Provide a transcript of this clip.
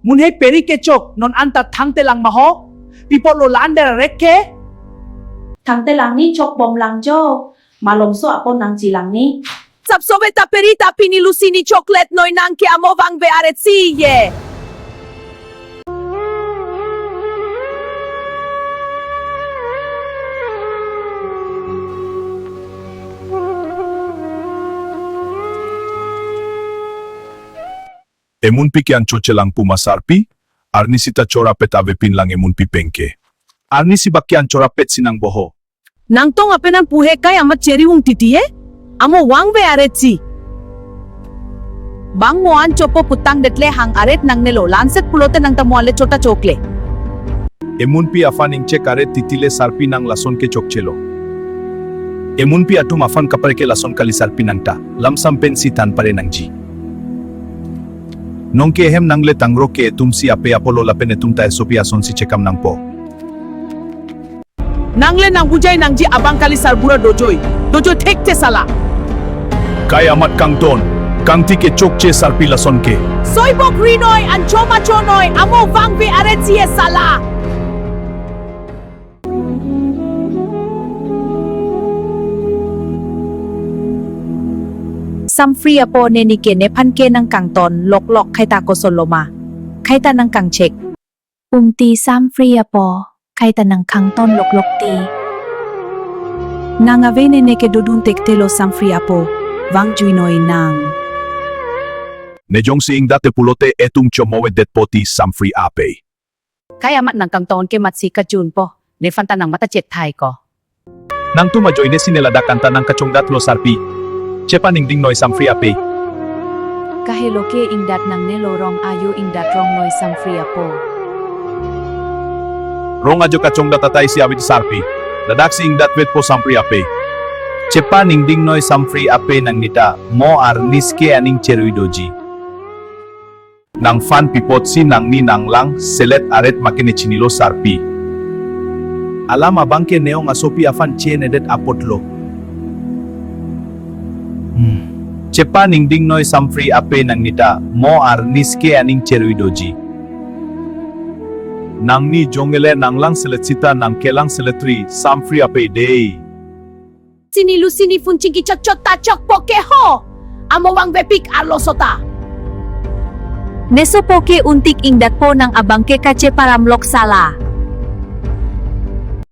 Mun hei peri kecok non anta thang telang maho. Pipo lo lander rekke. Thằng tê lang ni chok bom lang jo. Malom so apon nang jilang ni. Sapsoveta perita pinilusini chocolate noi nanke amovang ve areție. Emun pi kian chochelang pumasarpi, arnisita chorapet avepin lang emun pi pengke. Arnisi bakyan chorapet sinang boho. Nangtong apenan puhe kay amat cheri hung titiye? Amo wang ve aretsi. Bang moan chopo putang detle hang aret nang nelo lanset pulote nang tamuale chota chokle. Emun pi afan ingche karet titile sarpi nang lason ke chokchelo. Emun pi atum afan kapare ke lason kali sarpi nang ta, lamsam pensi tan pare nang ji. Nong ke hem nang le tangro ke tum si ape apolo lapene tum ta sopi ason si chekam nang po. Nangle nang hujay nang ji abang kali sarbura dojoi. Dojo tekte sala. Kay amat kang ton, kang ti ke chokche sarpi lason ke. Soybok rinoy an choma chonoy amo wang ve aretsie sala. Samfri apo nenike nepanke ng kangton lok-lok kaita ko soloma. Kaita ng kangchek. Umti samfri apo kaita ng kangton lok-lok ti. Nangave neneke doduntek telo samfri apo. Wang juinoy nang. Nejong si ingdate pulote etum chomowe det poti samfri ape. Kaya mat ng kangton ke matsi kajun po. Nefanta ng mata jet thai ko. Nang tumajoy ne sinelada kanta nang kachongdat lo sarpi. Chepa ningding noy samfri ape. Kaheloke ingdat ng nelorong ayo ingdat rong noy samfri apo. Rong ajo kachongdat tatay si awit sarpi. Dadak si ingdat vet po samfri ape. Chepa ningding noy samfri ape nang nita mo arniske aning cheruidoji. Nang fan pipot si nang ni nang lang selet aret makine chinilo sarpi. Alam abangke neong asopi afan chen edet apotlo. Chepa ningding noy samfri ape nang nita mo arniske aning cheruidoji. Nang ni jongele nang lang seletsita nang kelang seletri samfri ape day. Sinilusini funchingi chot ta chok poke ho. Amo wang ve pik arlosota. Neso poke untik ingdat po ng abangke kache paramlok sala.